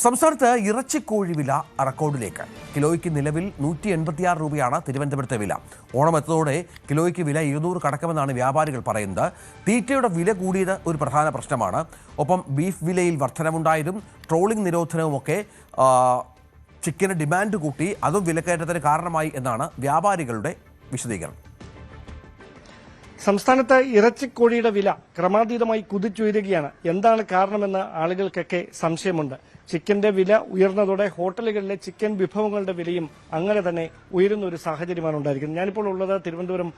സംസ്ഥാനത്ത് ഇറച്ചിക്കോഴി വില റെക്കോർഡിലേക്ക്. കിലോയ്ക്ക് നിലവിൽ 186 രൂപയാണ് തിരുവനന്തപുരത്തെ വില. ഓണം എത്തുന്നതോടെ കിലോയ്ക്ക് വില 200 കടക്കുമെന്നാണ് വ്യാപാരികൾ പറയുന്നത്. തീറ്റയുടെ വില കൂടിയത് ഒരു പ്രധാന പ്രശ്നമാണ്. ഒപ്പം ബീഫ് വിലയിൽ വർധനവുണ്ടായതും ട്രോളിംഗ് നിരോധനവുമൊക്കെ ചിക്കന് ഡിമാൻഡ് കൂട്ടി, അതും വിലക്കയറ്റത്തിന് കാരണമായി എന്നാണ് വ്യാപാരികളുടെ വിശദീകരണം. സംസ്ഥാനത്ത് ഇറച്ചിക്കോഴിയുടെ വില ക്രമാതീതമായി കുതിച്ചുയരുകയാണ്. എന്താണ് കാരണമെന്ന് ആളുകൾക്കൊക്കെ സംശയമുണ്ട്. ചിക്കന്റെ വില ഉയർന്നതോടെ ഹോട്ടലുകളിലെ ചിക്കൻ വിഭവങ്ങളുടെ വിലയും അങ്ങനെ തന്നെ ഉയരുന്ന ഒരു സാഹചര്യമാണ് ഉണ്ടായിരിക്കുന്നത്. ഞാനിപ്പോൾ ഉള്ളത് തിരുവനന്തപുരം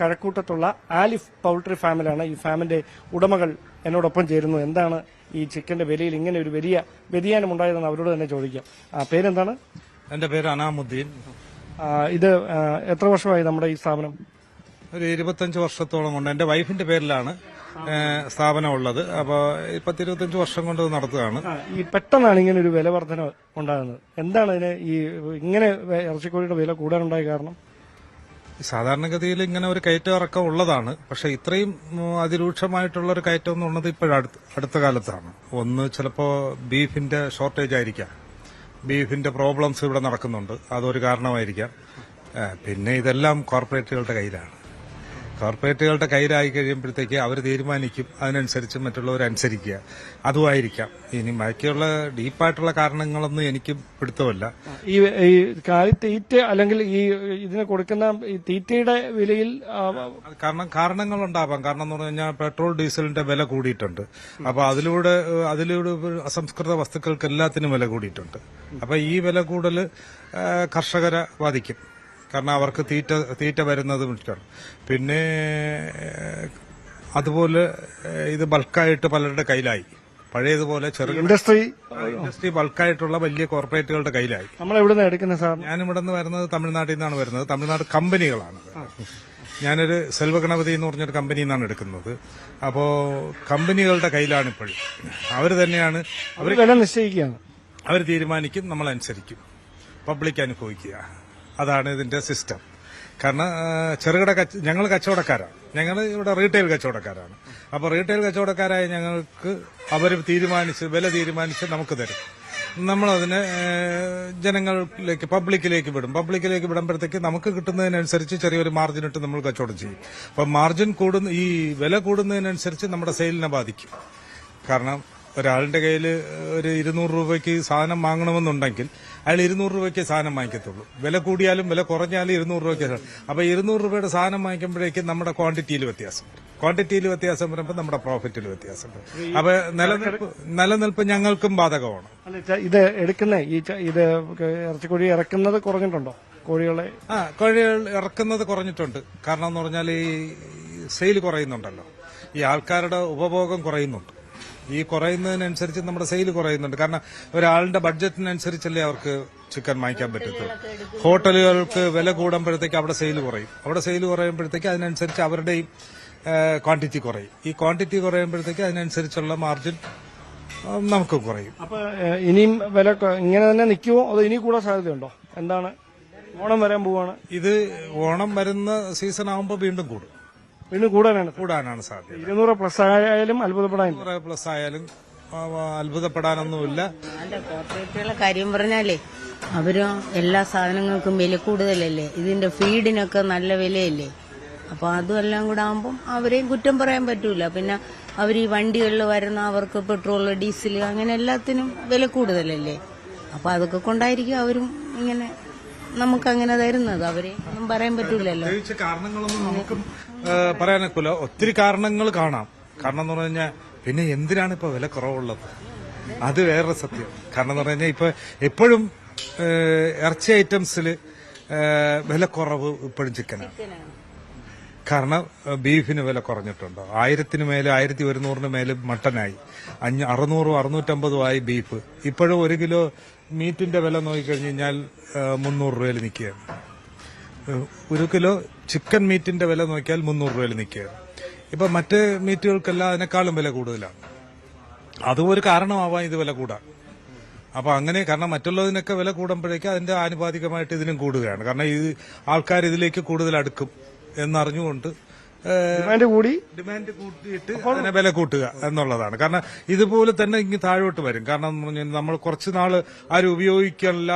കഴക്കൂട്ടത്തുള്ള ആലിഫ് പൗൾട്രി ഫാമിലാണ്. ഈ ഫാമിന്റെ ഉടമകൾ എന്നോടൊപ്പം ചേരുന്നു. എന്താണ് ഈ ചിക്കന്റെ വിലയിൽ ഇങ്ങനെ ഒരു വലിയ വ്യതിയാനം ഉണ്ടായതെന്ന് അവരോട് തന്നെ ചോദിക്കാം. പേരെന്താണ്? എന്റെ പേര് അനാമുദ്ദീൻ. ഇത് എത്ര വർഷമായി നമ്മുടെ ഈ സ്ഥാപനം? ഒരു 25 വർഷത്തോളം കൊണ്ട് എന്റെ വൈഫിന്റെ പേരിലാണ് സ്ഥാപനം ഉള്ളത്. അപ്പോൾ 25 വർഷം കൊണ്ട് നടത്തുകയാണ്. ഈ പെട്ടെന്നാണ് ഇങ്ങനെ ഒരു വില വർധന ഉണ്ടാകുന്നത്. എന്താണ് ഇതിന് ഈ ഇങ്ങനെ ഇറച്ചിക്കോഴിയുടെ വില കൂടാനുണ്ടായ കാരണം? സാധാരണഗതിയിൽ ഇങ്ങനെ ഒരു കയറ്റം ഇറക്കം ഉള്ളതാണ്. പക്ഷെ ഇത്രയും അതിരൂക്ഷമായിട്ടുള്ള ഒരു കയറ്റം എന്ന് ഉള്ളത് അടുത്ത കാലത്താണ്. ഒന്ന് ചിലപ്പോ ബീഫിന്റെ ഷോർട്ടേജ് ആയിരിക്കാം, ബീഫിന്റെ പ്രോബ്ലംസ് ഇവിടെ നടക്കുന്നുണ്ട്, അതൊരു കാരണമായിരിക്കാം. പിന്നെ ഇതെല്ലാം കോർപ്പറേറ്റുകളുടെ കയ്യിലാണ്. കോർപ്പറേറ്റുകളുടെ കയ്യിലായി കഴിയുമ്പോഴത്തേക്ക് അവർ തീരുമാനിക്കും, അതിനനുസരിച്ച് മറ്റുള്ളവർ അനുസരിക്കുക, അതുമായിരിക്കാം. ഇനി ബാക്കിയുള്ള ഡീപ്പായിട്ടുള്ള കാരണങ്ങളൊന്നും എനിക്ക് പിടുത്തമല്ല. ഈ കാലിത്തീറ്റ അല്ലെങ്കിൽ ഈ ഇതിന് കൊടുക്കുന്ന ഈ തീറ്റയുടെ വിലയിൽ കാരണങ്ങളുണ്ടാവാം. കാരണം എന്ന് പറഞ്ഞു കഴിഞ്ഞാൽ പെട്രോൾ ഡീസലിന്റെ വില കൂടിയിട്ടുണ്ട്. അപ്പൊ അതിലൂടെ അസംസ്കൃത വസ്തുക്കൾക്ക് എല്ലാത്തിനും വില കൂടിയിട്ടുണ്ട്. അപ്പൊ ഈ വില കൂടുതൽ കർഷകരെ ബാധിക്കും. കാരണം അവർക്ക് തീറ്റ വരുന്നത് മുറ്റാണ്. പിന്നെ അതുപോലെ ഇത് ബൾക്കായിട്ട് പലരുടെ കയ്യിലായി. പഴയതുപോലെ ചെറുകിട ഇൻഡസ്ട്രി ബൾക്കായിട്ടുള്ള വലിയ കോർപ്പറേറ്റുകളുടെ കയ്യിലായി. നമ്മളെവിടെ എടുക്കുന്നത് സാർ? ഞാനിവിടെ നിന്ന് വരുന്നത് തമിഴ്നാട്ടിൽ നിന്നാണ് വരുന്നത്. തമിഴ്നാട് കമ്പനികളാണ്. ഞാനൊരു സെൽവഗണപതി എന്ന് പറഞ്ഞൊരു കമ്പനിയിൽ നിന്നാണ് എടുക്കുന്നത്. അപ്പോ കമ്പനികളുടെ കയ്യിലാണ് ഇപ്പോഴും. അവർ തന്നെയാണ് അവർ വില നിശ്ചയിക്കുകയാണ്. അവർ തീരുമാനിക്കും, നമ്മളനുസരിക്കും. പബ്ലിക് അനുഭവിക്കുക, അതാണ് ഇതിന്റെ സിസ്റ്റം. കാരണം ഞങ്ങൾ കച്ചവടക്കാരാണ്. ഞങ്ങൾ ഇവിടെ റീറ്റെയിൽ കച്ചവടക്കാരാണ്. അപ്പോൾ റീറ്റെയിൽ കച്ചവടക്കാരായ ഞങ്ങൾക്ക് അവർ വില തീരുമാനിച്ച് നമുക്ക് തരും. നമ്മളതിനെ ജനങ്ങളിലേക്ക് പബ്ലിക്കിലേക്ക് വിടുമ്പോഴത്തേക്ക് നമുക്ക് കിട്ടുന്നതിനനുസരിച്ച് ചെറിയൊരു മാർജിൻ ഇട്ട് നമ്മൾ കച്ചവടം ചെയ്യും. അപ്പം മാർജിൻ ഈ വില കൂടുന്നതിനനുസരിച്ച് നമ്മുടെ സെയിലിനെ ബാധിക്കും. കാരണം ഒരാളുടെ കയ്യിൽ ഒരു 200 രൂപയ്ക്ക് സാധനം വാങ്ങണമെന്നുണ്ടെങ്കിൽ അയാൾ 200 രൂപയ്ക്ക് സാധനം വാങ്ങിക്കത്തുള്ളൂ. വില കൂടിയാലും വില കുറഞ്ഞാലും 200 രൂപയ്ക്ക്. അപ്പൊ 200 രൂപയുടെ സാധനം വാങ്ങിക്കുമ്പോഴേക്കും നമ്മുടെ ക്വാണ്ടിറ്റിയിൽ വ്യത്യാസം വരുമ്പോൾ നമ്മുടെ പ്രോഫിറ്റിൽ വ്യത്യാസം വരും. അപ്പൊ നിലനിൽപ്പ് ഞങ്ങൾക്കും ബാധകമാണ്. ഇത് എടുക്കുന്ന ഇത് ഇറച്ചിക്കോഴി ഇറക്കുന്നത് കുറഞ്ഞിട്ടുണ്ടോ? കോഴികൾ ഇറക്കുന്നത് കുറഞ്ഞിട്ടുണ്ട്. കാരണം എന്ന് പറഞ്ഞാൽ ഈ സെയിൽ കുറയുന്നുണ്ടല്ലോ, ഈ ആൾക്കാരുടെ ഉപഭോഗം കുറയുന്നുണ്ട്. ഈ കുറയുന്നതിനനുസരിച്ച് നമ്മുടെ സെയിൽ കുറയുന്നുണ്ട്. കാരണം ഒരാളുടെ ബഡ്ജറ്റിനനുസരിച്ചല്ലേ അവർക്ക് ചിക്കൻ വാങ്ങിക്കാൻ പറ്റത്തുള്ളൂ. ഹോട്ടലുകൾക്ക് വില കൂടുമ്പോഴത്തേക്ക് അവിടെ സെയിൽ കുറയുമ്പോഴത്തേക്ക് അതിനനുസരിച്ച് അവരുടെയും ക്വാണ്ടിറ്റി കുറയും. ഈ ക്വാണ്ടിറ്റി കുറയുമ്പോഴത്തേക്ക് അതിനനുസരിച്ചുള്ള മാർജിൻ നമുക്ക് കുറയും. അപ്പൊ ഇനിയും വില ഇങ്ങനെ തന്നെ നിൽക്കുമോ അതോ ഇനി കൂടാൻ സാധ്യതയുണ്ടോ? എന്താണ്, ഓണം വരാൻ പോവാണ്. ഇത് ഓണം വരുന്ന സീസൺ ആകുമ്പോൾ വീണ്ടും കൂടാനാണ് സാധ്യത. 200 പ്ലസ് ആയാലും അത്ഭുതപ്പെടാനൊന്നുമില്ല. കോർപ്പറേറ്റുകളുടെ കാര്യം പറഞ്ഞാലേ അവര് എല്ലാ സാധനങ്ങൾക്കും വില കൂടുതലല്ലേ. ഇതിന്റെ ഫീഡിനൊക്കെ നല്ല വിലയല്ലേ. അപ്പൊ അതും എല്ലാം കൂടെ ആകുമ്പോൾ അവരെയും കുറ്റം പറയാൻ പറ്റൂല. പിന്നെ അവർ ഈ വണ്ടികളിൽ വരുന്ന അവർക്ക് പെട്രോൾ, ഡീസൽ അങ്ങനെ എല്ലാത്തിനും വില കൂടുതലല്ലേ. അപ്പൊ അതൊക്കെ കൊണ്ടായിരിക്കും അവരും ഇങ്ങനെ നമുക്കങ്ങനെ തരുന്നത്. അവരെ ഒന്നും പറയാൻ പറ്റൂലല്ലോ. കാരണങ്ങളൊന്നും നമുക്കും പറയാനൊക്കില്ല. ഒത്തിരി കാരണങ്ങൾ കാണാം. കാരണം എന്ന് പറഞ്ഞു കഴിഞ്ഞാൽ പിന്നെ എന്തിനാണ് ഇപ്പൊ വില കുറവുള്ളത്, അത് വേറൊരു സത്യം. കാരണം എന്ന് പറഞ്ഞു കഴിഞ്ഞാൽ ഇപ്പൊ എപ്പോഴും ഇറച്ചി ഐറ്റംസിൽ വില കുറവ് ഇപ്പോഴും ചിക്കനാണ്. കാരണം ബീഫിന് വില കുറഞ്ഞിട്ടുണ്ടോ? 1000-ന് മേലെ 1100-ന് മേലെ മട്ടനായി, 600 650 ആയി ബീഫ്. ഇപ്പോഴും 1 കിലോ മീറ്റിന്റെ വില നോക്കിക്കഴിഞ്ഞു കഴിഞ്ഞാൽ 300 രൂപയിൽ നിൽക്കുകയാണ്. 1 കിലോ ചിക്കൻ മീറ്റിന്റെ വില നോക്കിയാൽ 300 രൂപയിൽ നിൽക്കുകയാണ്. ഇപ്പൊ മറ്റ് മീറ്റുകൾക്കെല്ലാം അതിനേക്കാളും വില കൂടുതലാണ്. അതും ഒരു കാരണമാവാം ഇത് വില കൂടാൻ. അപ്പൊ അങ്ങനെ, കാരണം മറ്റുള്ളതിനൊക്കെ വില കൂടുമ്പോഴേക്കും അതിന്റെ ആനുപാതികമായിട്ട് ഇതിനും കൂടുകയാണ്. കാരണം ഈ ആൾക്കാർ ഇതിലേക്ക് കൂടുതൽ അടുക്കും എന്നറിഞ്ഞുകൊണ്ട് ഡിമാൻഡ് കൂട്ടിയിട്ട് അതിനെ വില കൂട്ടുക എന്നുള്ളതാണ്. കാരണം ഇതുപോലെ തന്നെ ഇങ്ങ് താഴോട്ട് വരും. കാരണം നമ്മൾ കുറച്ച് നാള് ആരും ഉപയോഗിക്കാനുള്ള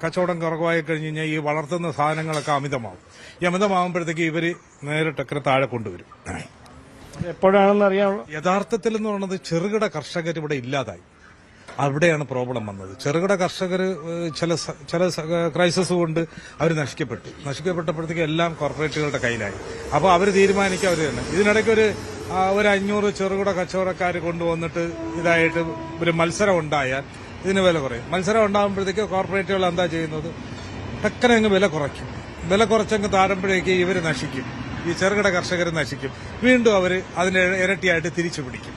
കച്ചവടം കുറവായി കഴിഞ്ഞ് കഴിഞ്ഞാൽ ഈ വളർത്തുന്ന സാധനങ്ങളൊക്കെ അമിതമാവും. ഈ അമിതമാകുമ്പോഴത്തേക്ക് ഇവര് നേരിട്ടൊക്കെ താഴെ കൊണ്ടുവരും. എപ്പോഴാണെന്ന് അറിയാമോ? യഥാർത്ഥത്തിൽ എന്ന് പറയുന്നത് ചെറുകിട കർഷകർ ഇവിടെ ഇല്ലാതായി. അവിടെയാണ് പ്രോബ്ലം വന്നത്. ചെറുകിട കർഷകർ ചില ക്രൈസിസ് കൊണ്ട് അവർ നശിക്കപ്പെട്ടപ്പോഴത്തേക്ക് എല്ലാം കോർപ്പറേറ്റുകളുടെ കയ്യിലായി. അപ്പോൾ അവർ തീരുമാനിക്കുക അവർ തന്നെ. ഇതിനിടയ്ക്ക് ഒരു 500 ചെറുകിട കച്ചവടക്കാർ കൊണ്ടുവന്നിട്ട് ഇതായിട്ട് ഒരു മത്സരം ഉണ്ടായാൽ ഇതിന് വില കുറയും. മത്സരം ഉണ്ടാകുമ്പോഴത്തേക്ക് കോർപ്പറേറ്റുകൾ എന്താ ചെയ്യുന്നത്? ടക്കനെ അങ്ങ് വില കുറയ്ക്കും. വില കുറച്ചങ്ങ് താരുമ്പോഴേക്ക് ഇവർ നശിക്കും. ഈ ചെറുകിട കർഷകർ നശിക്കും. വീണ്ടും അവർ അതിന് ഇരട്ടിയായിട്ട് തിരിച്ചു പിടിക്കും.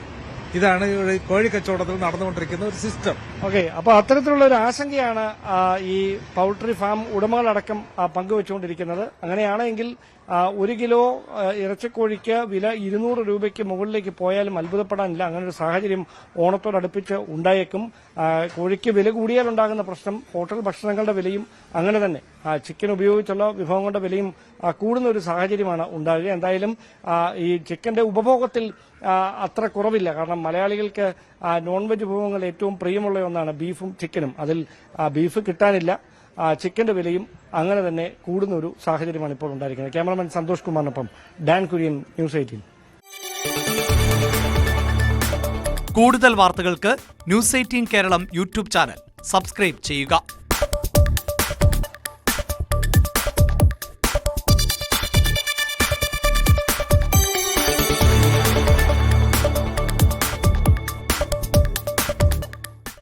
ഇതാണ് കോഴി കച്ചവടത്തിൽ നടന്നുകൊണ്ടിരിക്കുന്ന ഒരു സിസ്റ്റം. ഓക്കെ, അപ്പൊ അത്തരത്തിലുള്ള ഒരു ആശങ്കയാണ് ഈ പൗൾട്രി ഫാം ഉടമകളടക്കം പങ്കുവെച്ചുകൊണ്ടിരിക്കുന്നത്. അങ്ങനെയാണെങ്കിൽ 1 കിലോ ഇറച്ചിക്കോഴിക്ക് വില 200 രൂപയ്ക്ക് മുകളിലേക്ക് പോയാലും അത്ഭുതപ്പെടാനില്ല. അങ്ങനെ ഒരു സാഹചര്യം ഓണത്തോടടുപ്പിച്ച് ഉണ്ടായേക്കും. കോഴിക്ക് വില കൂടിയാൽ ഉണ്ടാകുന്ന പ്രശ്നം ഹോട്ടൽ ഭക്ഷണങ്ങളുടെ വിലയും അങ്ങനെ തന്നെ ചിക്കൻ ഉപയോഗിച്ചുള്ള വിഭവങ്ങളുടെ വിലയും കൂടുന്ന ഒരു സാഹചര്യമാണ് ഉണ്ടാകുക. എന്തായാലും ഈ ചിക്കന്റെ ഉപഭോഗത്തിൽ അത്ര കുറവില്ല. കാരണം മലയാളികൾക്ക് നോൺ വെജ് വിഭവങ്ങൾ ഏറ്റവും പ്രിയമുള്ള ഒന്നാണ് ബീഫും ചിക്കനും. അതിൽ ബീഫ് കിട്ടാനില്ല. ചിക്കന്റെ വിലയും അങ്ങനെ തന്നെ കൂടുന്ന ഒരു സാഹചര്യമാണ് ഇപ്പോൾ ഉണ്ടായിരിക്കുന്നത്. ക്യാമറമാൻ സന്തോഷ് കുമാറിനൊപ്പം ഡാൻ കുര്യൻ, ന്യൂസ് 18. കൂടുതൽ വാർത്തകൾക്ക് news 18 Keralam YouTube channel subscribe ചെയ്യുക.